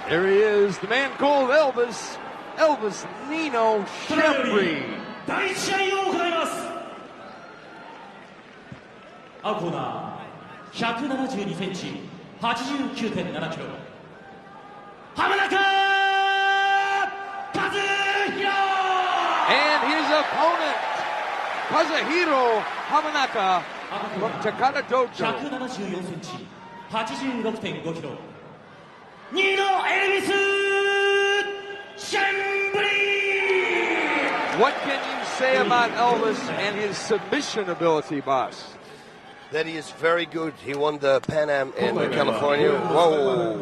There he is, the man called Elvis, Elvis Nino Schembri. 第一試合を行います。青コーナー172センチ、89.7キロ。浜中和弘。And his opponent, Kazuhiro Hamanaka from Takata Dojo. 174センチ、86.5キロ。ニノ・エルビス・シェンブリ。 What can you say about Elvis and his submission ability, boss? That he is very good. He won the Pan Am in California. Whoa,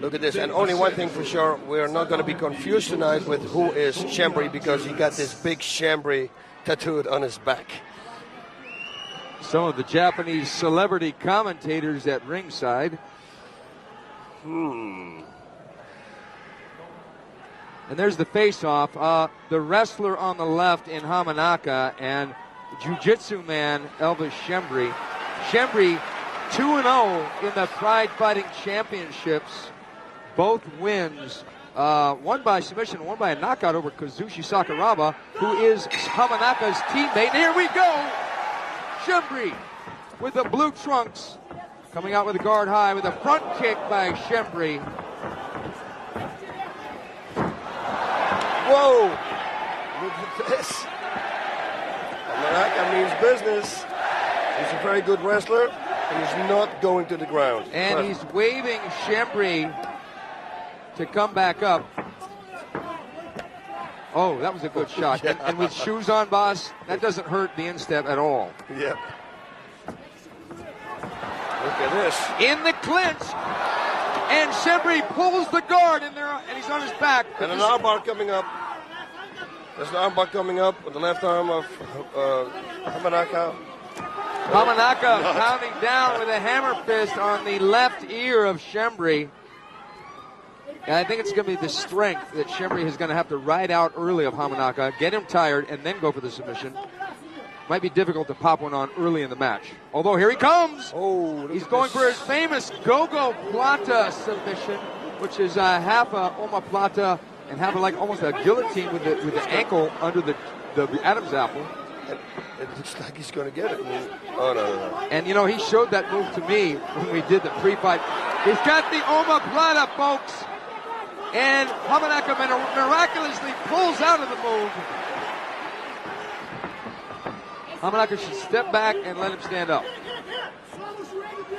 look at this. And only one thing for sure, we're not going to be confused tonight with who is Schembri, because he got this big Schembri tattooed on his back. Some of the Japanese celebrity commentators at ringside. And there's the face-off. The wrestler on the left in Hamanaka and jiu-jitsu man Elvis Schembri. Schembri 2-0 in the Pride Fighting Championships. Both wins. One by submission, one by a knockout over Kazushi Sakuraba, who is Hamanaka's teammate. And here we go! Schembri with the blue trunks. Coming out with a guard high with a front kick by Schembri. Whoa! Look at this. Hamanaka means business. He's a very good wrestler, and he's not going to the ground. And he's waving Schembri to come back up. Oh, that was a good shot. Yeah. And with shoes on, boss, that doesn't hurt the instep at all. Yep. Look at this. In the clinch. And Schembri pulls the guard in there, and he's on his back. And an armbar coming up. There's an armbar coming up with the left arm of Hamanaka. Hamanaka pounding down with a hammer fist on the left ear of Schembri. And I think it's going to be the strength that Schembri is going to have to ride out early of Hamanaka, get him tired, and then go for the submission. Might be difficult to pop one on early in the match. Although here he comes. Oh, he's going for his famous go-go plata submission, which is half a omoplata and half like almost a guillotine with the ankle under the Adam's apple. It looks like he's going to get it. Oh, no. And, you know, he showed that move to me when we did the pre-fight. He's got the omoplata, folks. And Hamanaka miraculously pulls out of the move. Hamanaka should step back and let him stand up.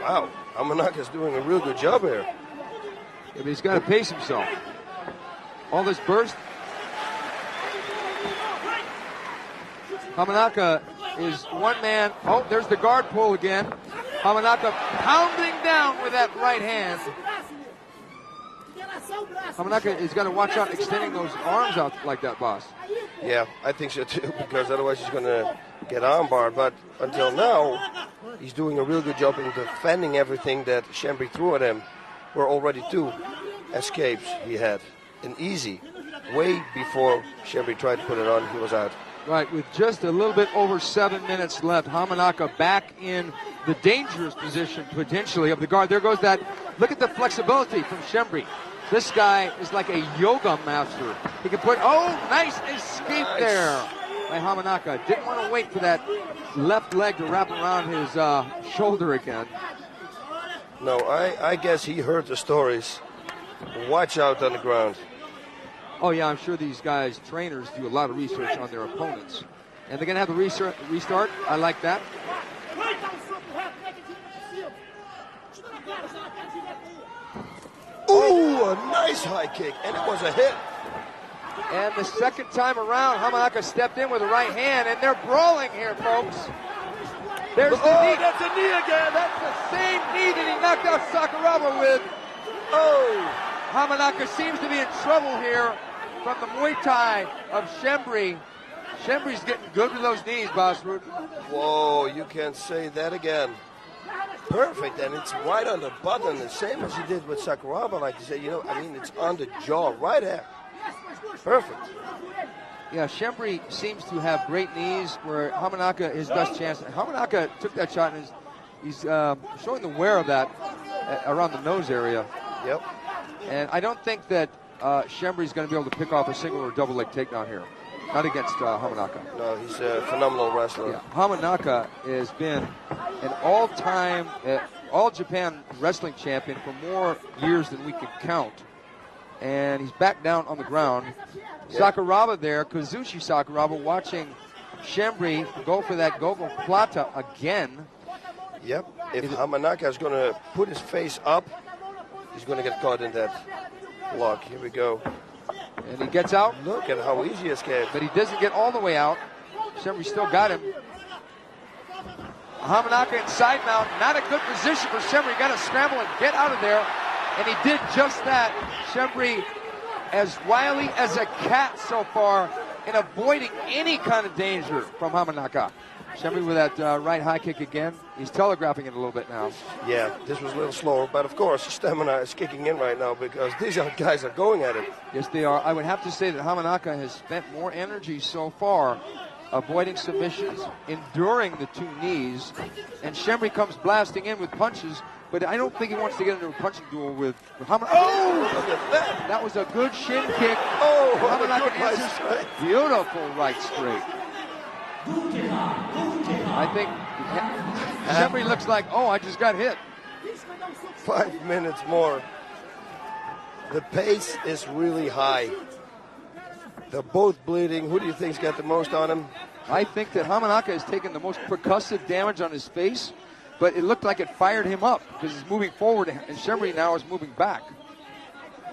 Wow, Hamanaka's doing a real good job here. Yeah, but he's got to pace himself. All this burst. Hamanaka is one man. Oh, there's the guard pull again. Hamanaka pounding down with that right hand. Hamanaka has got to watch out extending those arms out like that, boss. Yeah, I think so too, because otherwise he's going to get armbarred. But until now, he's doing a real good job in defending everything that Schembri threw at him. Were already 2 escapes he had. And easy. Way before Schembri tried to put it on, he was out. Right, with just a little bit over 7 minutes left, Hamanaka back in the dangerous position, potentially, of the guard. There goes that. Look at the flexibility from Schembri. This guy is like a yoga master. He can put, nice escape there by Hamanaka. Didn't want to wait for that left leg to wrap around his shoulder again. No, I guess he heard the stories. Watch out on the ground. Oh, yeah, I'm sure these guys, trainers, do a lot of research on their opponents. And they're going to have the restart. I like that. Ooh, a nice high kick, and it was a hit. And the second time around, Hamanaka stepped in with the right hand, and they're brawling here, folks. There's the knee. That's a knee again. That's the same knee that he knocked out Sakuraba with. Oh, Hamanaka seems to be in trouble here from the Muay Thai of Schembri. Schembri's getting good with those knees, Boss Root. Whoa, you can't say that again. Perfect, and it's right on the button, the same as he did with Sakuraba, like you say. It's on the jaw, right there. Perfect. Yeah, Schembri seems to have great knees, where Hamanaka, his best chance. Hamanaka took that shot, and he's showing the wear of that around the nose area. Yep. And I don't think that Schembri's going to be able to pick off a single or double leg takedown here. Not against Hamanaka. No, he's a phenomenal wrestler. Yeah. Hamanaka has been an all-time, all-Japan wrestling champion for more years than we can count. And he's back down on the ground. Sakuraba there, Kazushi Sakuraba, watching Schembri go for that Gogo Plata again. Yep. If Hamanaka is going to put his face up, he's going to get caught in that lock. Here we go. And he gets out. Look at how easy he escaped. But he doesn't get all the way out. Schembri still got him. Hamanaka inside now. Not a good position for Schembri. Got to scramble and get out of there. And he did just that. Schembri as wily as a cat so far in avoiding any kind of danger from Hamanaka. Schembri with that right high kick again. He's telegraphing it a little bit now. Yeah, this was a little slower, but of course stamina is kicking in right now because these guys are going at it. Yes, they are. I would have to say that Hamanaka has spent more energy so far avoiding submissions, enduring the two knees, and Schembri comes blasting in with punches, but I don't think he wants to get into a punching duel with Hamanaka. Oh, look at that. That was a good shin kick. Oh, Hamanaka good right answers. straight. Beautiful right straight. I think Schembri looks like, oh, I just got hit. 5 minutes more. The pace is really high. They're both bleeding. Who do you think's got the most on him? I think that Hamanaka has taken the most percussive damage on his face, but it looked like it fired him up because he's moving forward, and Schembri now is moving back.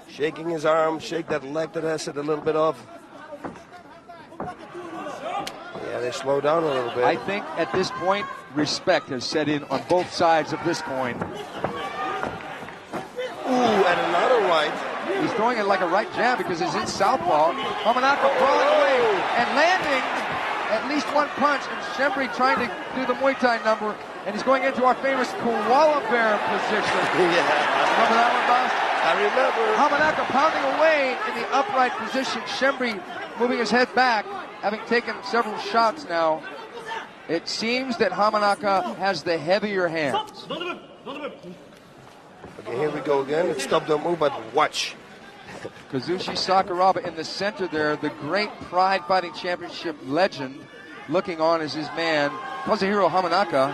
Shaking his arm, shake that leg that has it a little bit off. Yeah, they slow down a little bit. I think at this point, respect has set in on both sides of this coin. Ooh, and another right. He's throwing it like a right jab because he's in southpaw. Hamanaka crawling away and landing at least one punch, and Schembri trying to do the Muay Thai number, and he's going into our famous koala bear position. Yeah. Remember that one, boss? I remember. Hamanaka pounding away in the upright position. Schembri moving his head back, having taken several shots now. It seems that Hamanaka has the heavier hands. Okay, here we go again. It's stop, don't move, but watch. Kazushi Sakuraba in the center there, the great Pride Fighting Championship legend, looking on as his man. Kazuhiro Hamanaka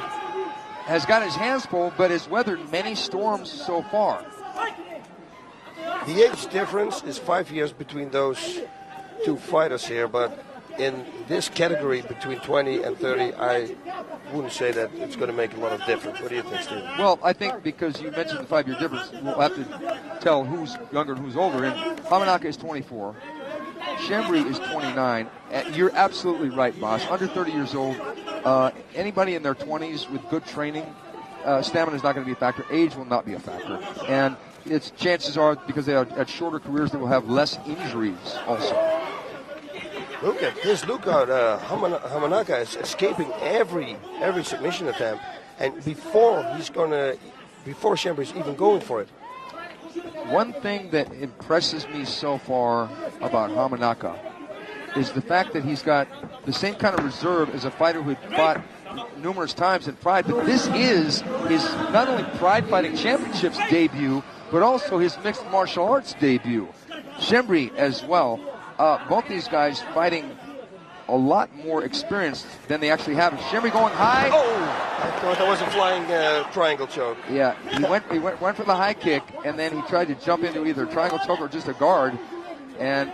has got his hands full, but has weathered many storms so far. The age difference is 5 years between those two fighters here, but in this category between 20 and 30, I wouldn't say that it's going to make a lot of difference. What do you think, Steve? Well, I think because you mentioned the 5 year difference, we'll have to tell who's younger and who's older. And Hamanaka is 24. Schembri is 29. You're absolutely right, boss. Under 30 years old, anybody in their 20s with good training, stamina is not going to be a factor. Age will not be a factor. And its chances are, because they are at shorter careers, they will have less injuries also. Look at this. Look out. Hamanaka is escaping every submission attempt. And before Schembri's even going for it. One thing that impresses me so far about Hamanaka is the fact that he's got the same kind of reserve as a fighter who had fought numerous times in Pride. But this is his not only Pride Fighting Championships debut, but also his mixed martial arts debut. Schembri as well. Both these guys fighting a lot more experienced than they actually have. Schembri going high. Oh, I thought that was a flying triangle choke. Yeah, he went for the high kick, and then he tried to jump into either a triangle choke or just a guard, and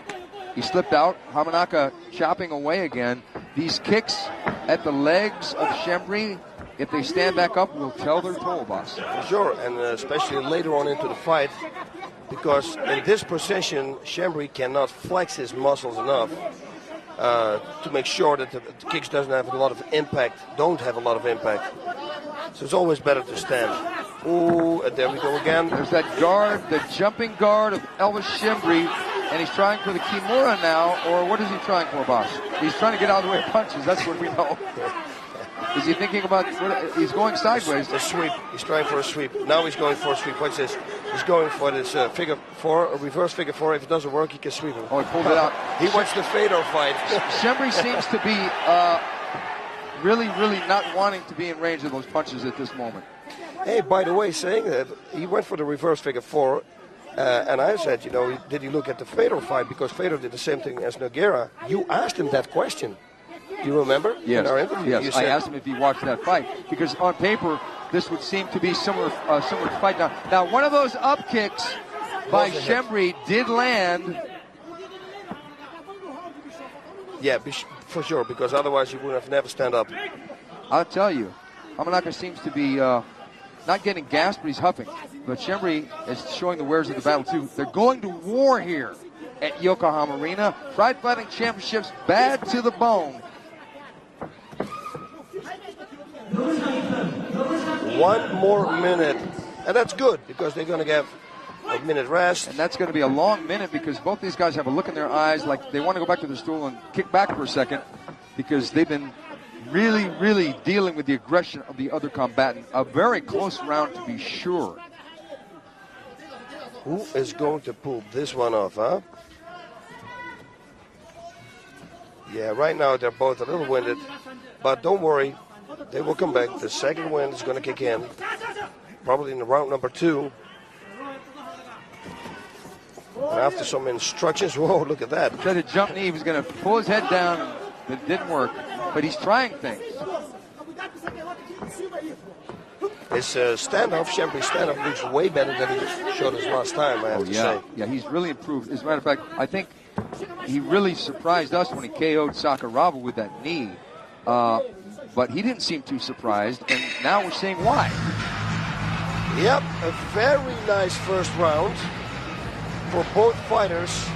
he slipped out. Hamanaka chopping away again. These kicks at the legs of Schembri, if they stand back up, will tell their toll, boss. Sure, and especially later on into the fight, because in this position, Schembri cannot flex his muscles enough to make sure that the kicks don't have a lot of impact. So it's always better to stand. Ooh, and there we go again. There's that guard, the jumping guard of Elvis Schembri, and he's trying for the Kimura now, or what is he trying for, boss? He's trying to get out of the way of punches, that's what we know. Is he thinking about, he's going sideways. A sweep. He's trying for a sweep. Now he's going for a sweep. What's this? He's going for this figure four, a reverse figure four. If it doesn't work, he can sweep him. Oh, he pulled it out. He wants the Fedor fight. Schembri seems to be really, really not wanting to be in range of those punches at this moment. Hey, by the way, saying that, he went for the reverse figure four. And I said, did he look at the Fedor fight? Because Fedor did the same thing as Nogueira. You asked him that question. Do you remember? Yes. In our interview? Yes. You I said, asked him if he watched that fight because on paper this would seem to be similar fight. Now one of those up kicks by Schembri did land. Yeah, for sure. Because otherwise he would have never stand up. I'll tell you, Hamanaka seems to be not getting gassed, but he's huffing. But Schembri is showing the wares of the battle too. They're going to war here at Yokohama Arena. Pride Fighting Championships bad to the bone. 1 more minute, and that's good because they're going to get a minute rest. And that's going to be a long minute because both these guys have a look in their eyes like they want to go back to their stool and kick back for a second because they've been really, really dealing with the aggression of the other combatant. A very close round to be sure. Who is going to pull this one off, huh? Yeah, right now they're both a little winded, but don't worry, they will come back. The second wind is going to kick in, probably in the round number 2. And after some instructions, whoa, look at that. Tried to jump knee, he was going to pull his head down, but it didn't work. But he's trying things. His standoff, Schembri's standoff, looks way better than he showed us last time, I have to say. Yeah, he's really improved. As a matter of fact, I think he really surprised us when he KO'd Sakuraba with that knee. But he didn't seem too surprised, and now we're seeing why. Yep, a very nice first round for both fighters.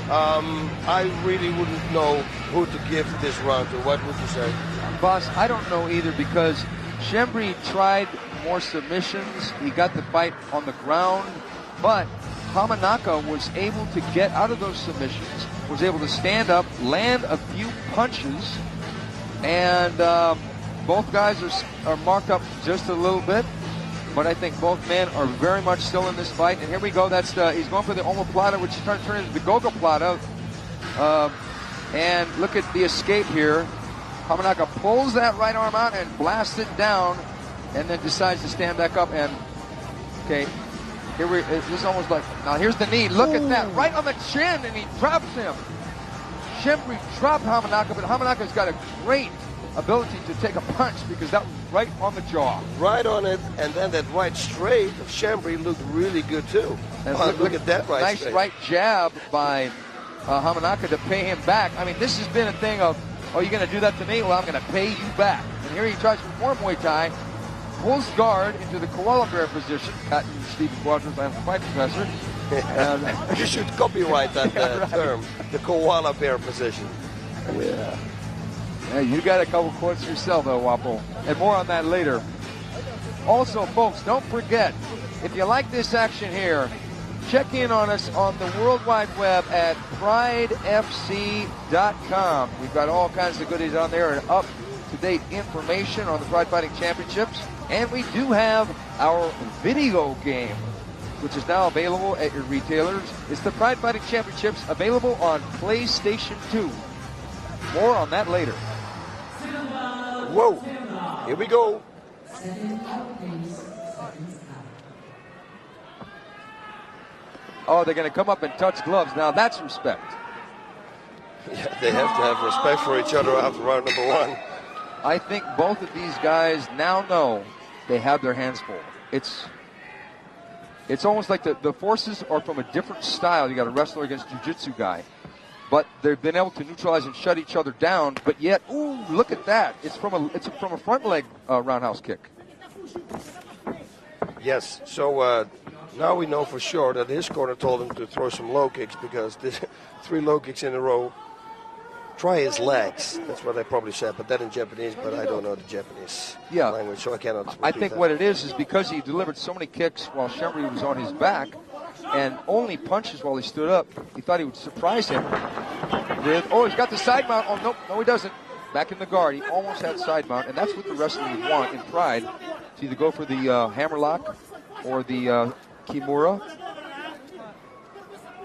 I really wouldn't know who to give this round to. What would you say? Boss, I don't know either because Schembri tried more submissions. He got the fight on the ground, but Hamanaka was able to get out of those submissions, was able to stand up, land a few punches, and both guys are marked up just a little bit. But I think both men are very much still in this fight. And here we go. That's he's going for the omoplata, which is trying to turn into the gogoplata. And look at the escape here. Hamanaka pulls that right arm out and blasts it down, and then decides to stand back up. And okay, this is almost like now. Here's the knee. Look at that, right on the chin, and he drops him. Schembri dropped Hamanaka, but Hamanaka's got a great ability to take a punch because that was right on the jaw. Right on it, and then that right straight of Schembri looked really good too. And look at that right nice straight. Right jab by Hamanaka to pay him back. I mean, this has been a thing of, oh, you're going to do that to me? Well, I'm going to pay you back. And here he tries to perform Muay Thai, pulls guard into the koala bear position. Patent Stephen Quadros, I'm a fight professor. And you should copyright that term, the koala bear position. Yeah. Yeah, you got a couple quotes yourself, though, Wapo. And more on that later. Also, folks, don't forget, if you like this action here, check in on us on the World Wide Web at pridefc.com. We've got all kinds of goodies on there and up-to-date information on the Pride Fighting Championships. And we do have our video game, which is now available at your retailers. It's the Pride Fighting Championships, available on PlayStation 2. More on that later. Whoa, here we go. Oh, they're going to come up and touch gloves. Now that's respect. Yeah, they have to have respect for each other after round number 1. I think both of these guys now know they have their hands full. It's almost like the forces are from a different style. You got a wrestler against jiu-jitsu guy. But they've been able to neutralize and shut each other down. But yet, ooh, look at that! It's from a front leg roundhouse kick. Yes. So now we know for sure that his corner told him to throw some low kicks because this 3 low kicks in a row. Try his legs. That's what I probably said, but that in Japanese. But I don't know the Japanese language, so I cannot. I think what it is because he delivered so many kicks while Schembri was on his back. And only punches while he stood up. He thought he would surprise him with, oh, he's got the side mount. Oh, no, he doesn't. Back in the guard. He almost had side mount, and that's what the wrestler would want in Pride, to either go for the hammerlock or the Kimura.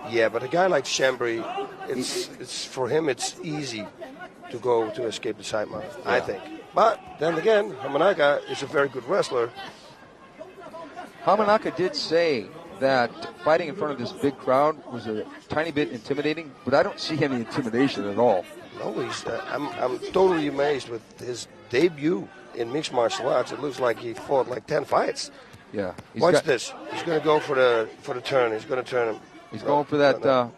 Yeah, but a guy like Schembri, it's for him, it's easy to go to escape the side mount, I think. But then again, Hamanaka is a very good wrestler. Hamanaka did say that fighting in front of this big crowd was a tiny bit intimidating, but I don't see any intimidation at all. No, I'm totally amazed with his debut in mixed martial arts. It looks like he fought like 10 fights. Yeah. Watch this. He's going to go for the turn. He's going to turn him. He's going for that.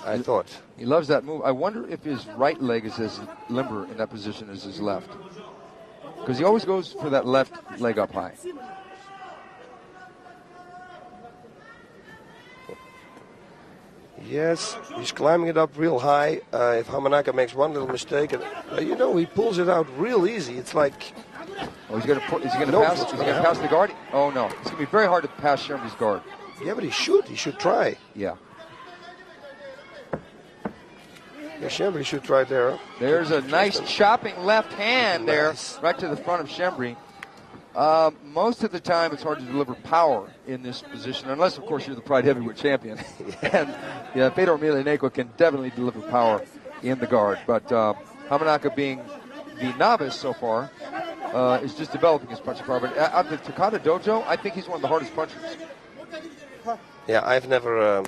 I thought. He loves that move. I wonder if his right leg is as limber in that position as his left. Because he always goes for that left leg up high. Yes, he's climbing it up real high. If Hamanaka makes one little mistake, and he pulls it out real easy. It's like, is he going to pass the guard? Oh no, it's going to be very hard to pass Schembri's guard. Yeah, but he should try. Yeah. Yeah, Schembri should try there. There's a nice chopping left hand there, right to the front of Schembri. Most of the time, it's hard to deliver power in this position, unless, of course, you're the Pride Heavyweight Champion. And Fedor Emelianenko can definitely deliver power in the guard. But Hamanaka, being the novice so far, is just developing his punching power. But at the Takada Dojo, I think he's one of the hardest punchers. Yeah, I've never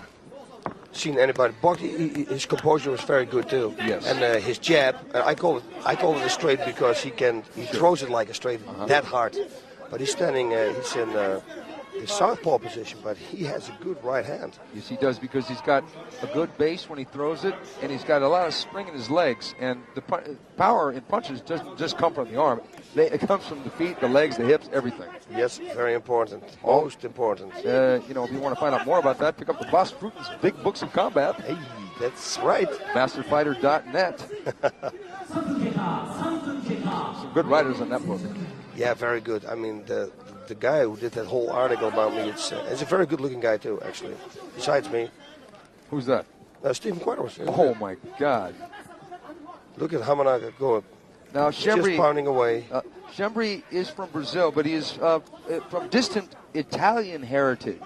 seen anybody box. His composure was very good too. Yes. And his jab, I call it a straight because he throws it like a straight, that hard. But he's standing. He's in the southpaw position, but he has a good right hand. Yes, he does, because he's got a good base when he throws it, and he's got a lot of spring in his legs. And the power in punches doesn't just come from the arm; it comes from the feet, the legs, the hips, everything. Yes, very important. Most important. If you want to find out more about that, pick up the Boss Fruiten's Big Books of Combat. Hey, that's right. Masterfighter.net. Some good writers on that book. Yeah, very good. I mean, the guy who did that whole article about me, it's a very good-looking guy too, actually. Besides me. Who's that? Stephen Quadros. Oh my God! Look at Hamanaka go. Now Schembri, just pounding away. Schembri is from Brazil, but he is from distant Italian heritage,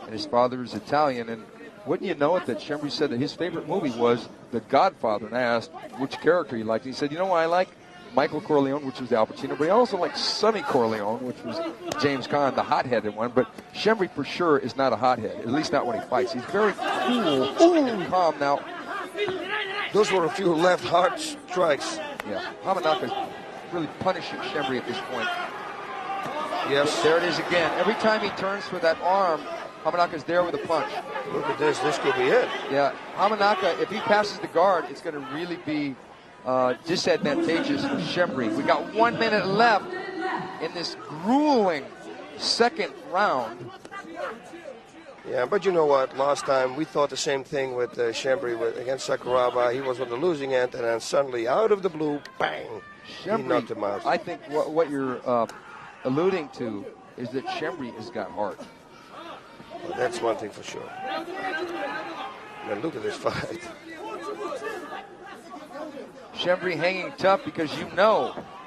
and his father is Italian. And wouldn't you know it that Schembri said that his favorite movie was The Godfather, and I asked which character he liked. He said, "You know what I like? Michael Corleone, which was Al Pacino, but he also liked Sonny Corleone, which was James Caan, the hot-headed one. But Schembri for sure is not a hothead, at least not when he fights. He's very cool and calm. Now, those were a few left hard strikes. Yeah, Hamanaka really punishing Schembri at this point. Yes. There it is again. Every time he turns for that arm, Hamanaka's there with a punch. Look at this. This could be it. Yeah, Hamanaka, if he passes the guard, it's going to really be disadvantageous for Schembri. We got 1 minute left in this grueling second round. Yeah, but you know what? Last time we thought the same thing with Schembri against Sakuraba. He was on the losing end, and then suddenly, out of the blue, bang! Schembri, he knocked him out. I think what you're alluding to is that Schembri has got heart. Well, that's one thing for sure. Now look at this fight. Schembri hanging tough because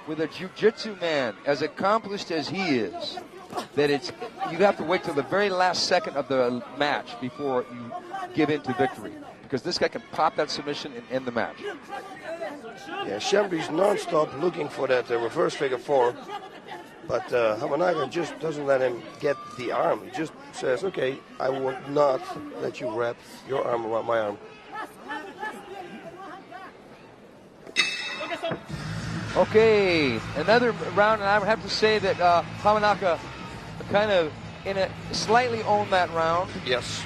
with a jiu-jitsu man as accomplished as he is, that you have to wait till the very last second of the match before you give in to victory, because this guy can pop that submission and end the match. Yeah, Schembri's non-stop looking for that reverse figure four, but Hamanaka just doesn't let him get the arm. He just says, okay, I will not let you wrap your arm around my arm. Okay, another round, and I would have to say that Hamanaka kind of slightly owned that round. Yes.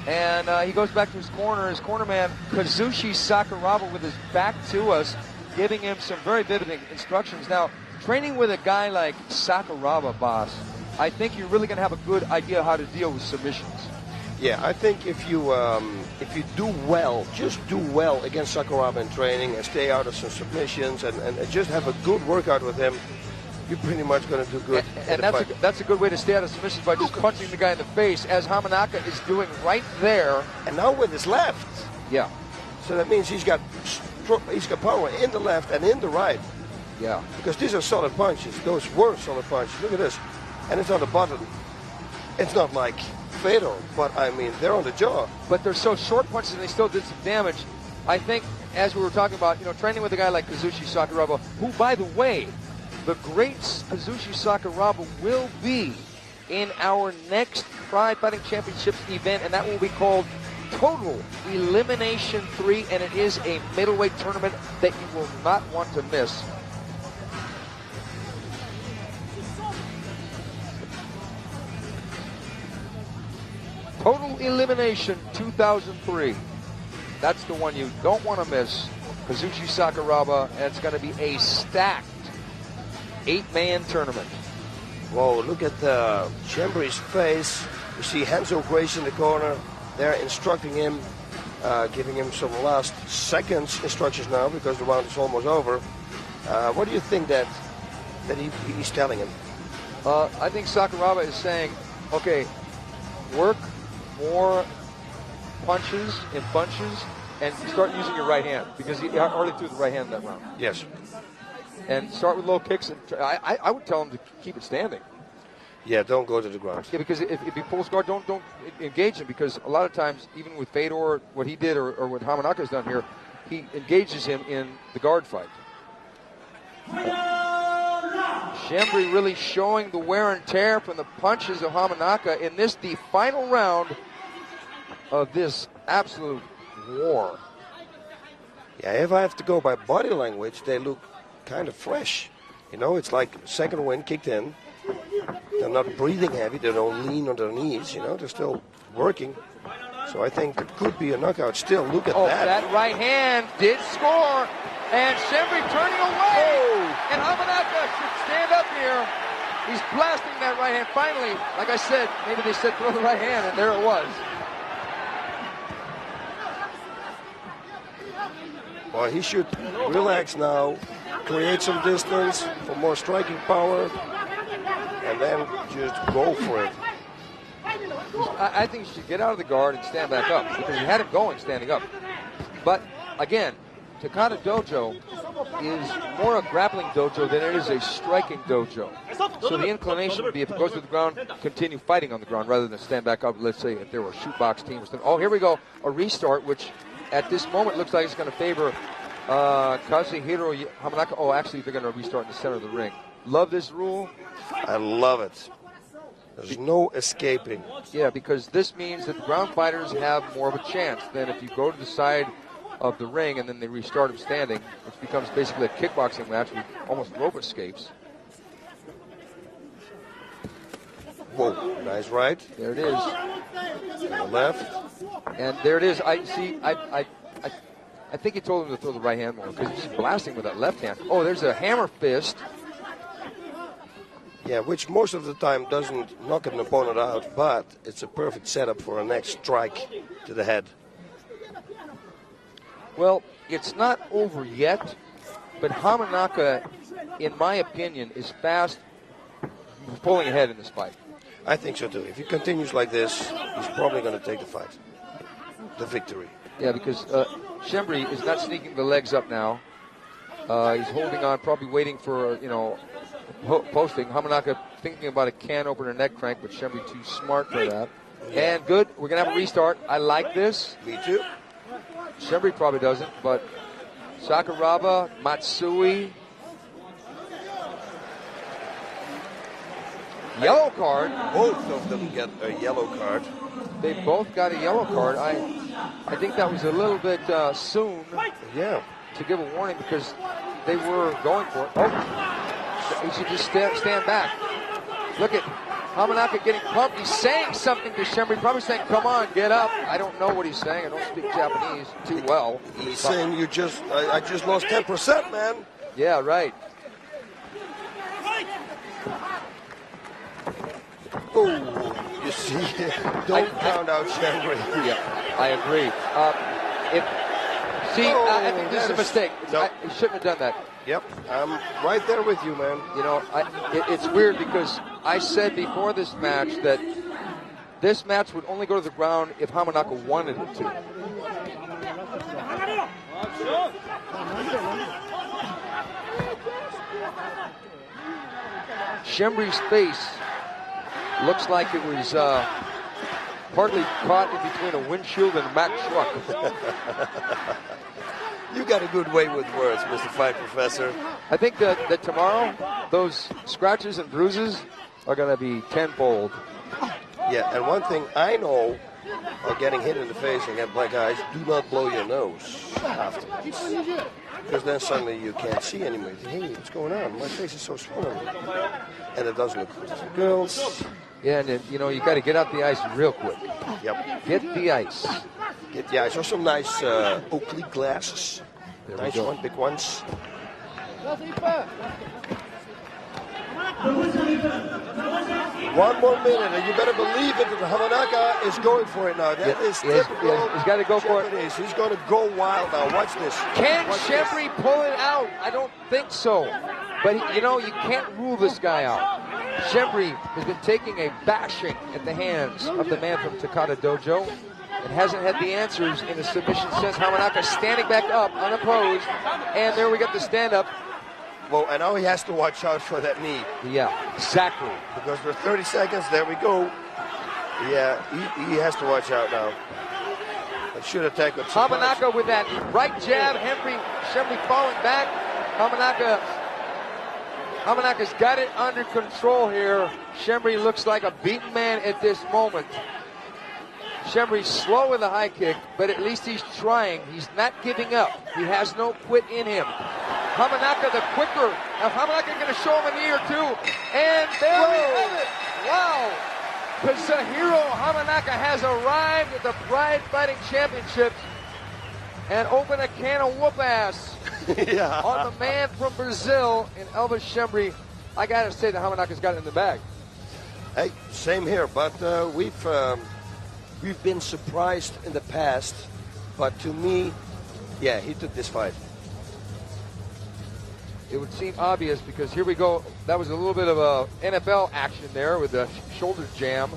And he goes back to his corner. His corner man, Kazushi Sakuraba, with his back to us, giving him some very vivid instructions. Now, training with a guy like Sakuraba, boss, I think you're really going to have a good idea how to deal with submissions. Yeah, I think if you do well, just do well against Sakuraba in training and stay out of some submissions and just have a good workout with him, you're pretty much going to do good. And that's a good way to stay out of submissions, by just punching the guy in the face, as Hamanaka is doing right there. And now with his left. Yeah. So that means he's got power in the left and in the right. Yeah. Because these are solid punches. Those were solid punches. Look at this. And it's on the button. It's not like Fedor, but I mean, they're on the jaw. But they're so short punches and they still did some damage. I think, as we were talking about, training with a guy like Kazushi Sakuraba, who, by the way, the great Kazushi Sakuraba will be in our next Pride Fighting Championships event, and that will be called Total Elimination 3, and it is a middleweight tournament that you will not want to miss. Total Elimination 2003. That's the one you don't want to miss. Kazushi Sakuraba, and it's going to be a stacked 8-man tournament. Whoa, look at Schembri's face. You see Hanzo Grace in the corner. They're instructing him, giving him some last seconds instructions now because the round is almost over. What do you think that he's telling him? I think Sakuraba is saying, okay, work more punches in bunches and start using your right hand, because he hardly threw the right hand in that round. Yes. And start with low kicks. And I would tell him to keep it standing. Yeah, don't go to the ground. Yeah, because if he pulls guard, don't engage him, because a lot of times, even with Fedor, what he did or what Hamanaka has done here, he engages him in the guard fight. Schembri really showing the wear and tear from the punches of Hamanaka in this, the final round of this absolute war. Yeah, if I have to go by body language, they look kind of fresh. You know, it's like second wind kicked in. They're not breathing heavy. They don't lean on their knees. You know, they're still working. So I think it could be a knockout still. Look at that. That right hand did score. And Schembri turning away. And Hamanaka should stand up here. He's blasting that right hand. Finally, like I said, maybe they said throw the right hand, and there it was. Well, he should relax now, create some distance for more striking power, and then just go for it. I think he should get out of the guard and stand back up, because he had him going standing up. But again, Takada Dojo is more a grappling dojo than it is a striking dojo. So the inclination would be, if it goes to the ground, continue fighting on the ground rather than stand back up. Let's say if there were a shootbox team or something. Oh, here we go, a restart, which at this moment looks like it's going to favor Kazuhiro Hamanaka. Oh, actually, they're going to restart in the center of the ring. Love this rule. I love it. There's no escaping. Yeah, because this means that the ground fighters have more of a chance than if you go to the side of the ring and then they restart them standing, which becomes basically a kickboxing match with almost rope escapes. Whoa, nice right. There it is. To the left. And there it is. I think he told him to throw the right hand more, because he's blasting with that left hand. Oh, there's a hammer fist. Yeah, which most of the time doesn't knock an opponent out, but it's a perfect setup for a next strike to the head. Well, it's not over yet, but Hamanaka, in my opinion, is fast pulling ahead in this fight. I think so too. If he continues like this, he's probably going to take the fight. The victory. Yeah, because Schembri is not sneaking the legs up now. He's holding on, probably waiting for, posting. Hamanaka thinking about a can opener neck crank, but Schembri too smart for that. Yeah. And good. We're going to have a restart. I like this. Me too. Schembri probably doesn't, but Sakuraba, Matsui. Yellow card. Both of them get a yellow card. They both got a yellow card. I think that was a little bit soon. Yeah. To give a warning, because they were going for it. Oh, he should just stand back. Look at Hamanaka getting pumped. He's saying something to Schembri, probably saying, come on, get up. I don't know what he's saying. I don't speak Japanese too well. He's saying, I just lost 10%, man. Yeah, right. Oh, you see, don't count out Schembri. Yeah, I agree. I think this is a mistake. Nope. He shouldn't have done that. Yep, I'm right there with you, man. It's weird, because I said before this match that this match would only go to the ground if Hamanaka wanted it to. Schembri's face looks like it was partly caught in between a windshield and a Mack truck. You got a good way with words, Mr. Fight Professor. I think that tomorrow, those scratches and bruises are going to be tenfold. Yeah, and one thing I know of getting hit in the face and get black eyes, do not blow your nose afterwards. Because then suddenly you can't see anymore. You think, hey, what's going on? My face is so swollen. And it doesn't look good. Girls. Yeah, and then, you know, you got to get out the ice real quick. Yep. Get the ice. Get the ice. Or some nice Oakley glasses. There Nice we go. one, big ones. 1 more minute, and you better believe it that Hamanaka is going for it now. That is typical. He's got to go for it. Japanese. He's going to go wild now. Watch this. Can Watch Schembri pull it out? I don't think so. But, you know, you can't rule this guy out. Schembri has been taking a bashing at the hands of the man from Takata Dojo and hasn't had the answers in the submission since. Hamanaka standing back up, unopposed. And there we got the stand-up. Well, and now he has to watch out for that knee. Yeah, exactly. Because for 30 seconds, there we go. Yeah, he has to watch out now. I should have tackled Hamanaka with that right jab. Schembri falling back. Hamanaka's got it under control here. Schembri looks like a beaten man at this moment. Schembri's slow with the high kick, but at least he's trying. He's not giving up. He has no quit in him. Hamanaka the quicker. Now Hamanaka going to show him a knee or two. And there we have it. Wow. Kazuhiro Hamanaka has arrived at the Pride Fighting Championships and opened a can of whoop ass on the man from Brazil in Elvis Schembri. I got to say that Hamanaka's got it in the bag. Hey, same here, but we've been surprised in the past, but to me, yeah, he took this fight. It would seem obvious because here we go. That was a little bit of a NFL action there with the shoulder jam.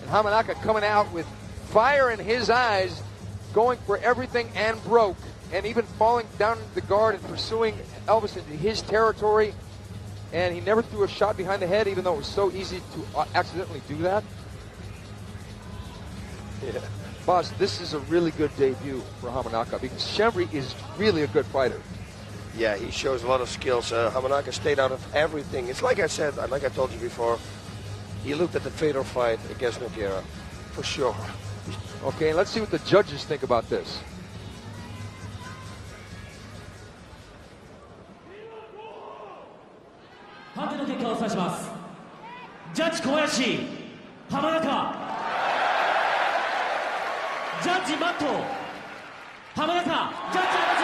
And Hamanaka coming out with fire in his eyes, going for everything and broke. And even falling down into the guard and pursuing Elvis into his territory. And he never threw a shot behind the head, even though it was so easy to accidentally do that. Yeah. Boss, this is a really good debut for Hamanaka because Schembri is really a good fighter. Yeah, he shows a lot of skills. Hamanaka stayed out of everything. It's like I said, like I told you before, he looked at the fatal fight against Nogueira, for sure. Okay, let's see what the judges think about this. Judge Kobayashi, Hamanaka. Judge Mato, Hamanaka. Judge Hamanaka.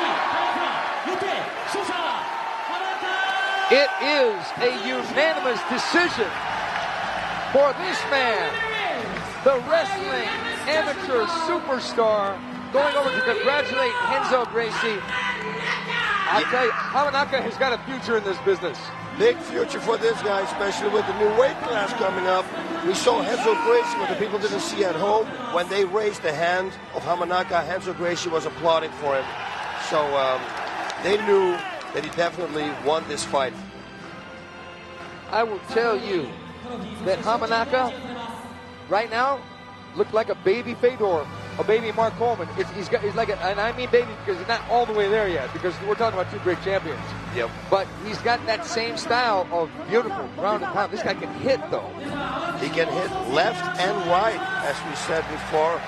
It is a unanimous decision for this man, the wrestling amateur superstar, going over to congratulate Renzo Gracie. I'll tell you, Hamanaka has got a future in this business. Big future for this guy, especially with the new weight class coming up. We saw Renzo Gracie, what the people didn't see at home. When they raised the hand of Hamanaka, Renzo Gracie was applauding for him. So they knew that he definitely won this fight. I will tell you that Hamanaka, right now, looked like a baby Fedor, a baby Mark Coleman. He's like and I mean baby because he's not all the way there yet, because we're talking about two great champions. Yep. But he's got that same style of beautiful ground and pound. This guy can hit, though. He can hit left and right, as we said before.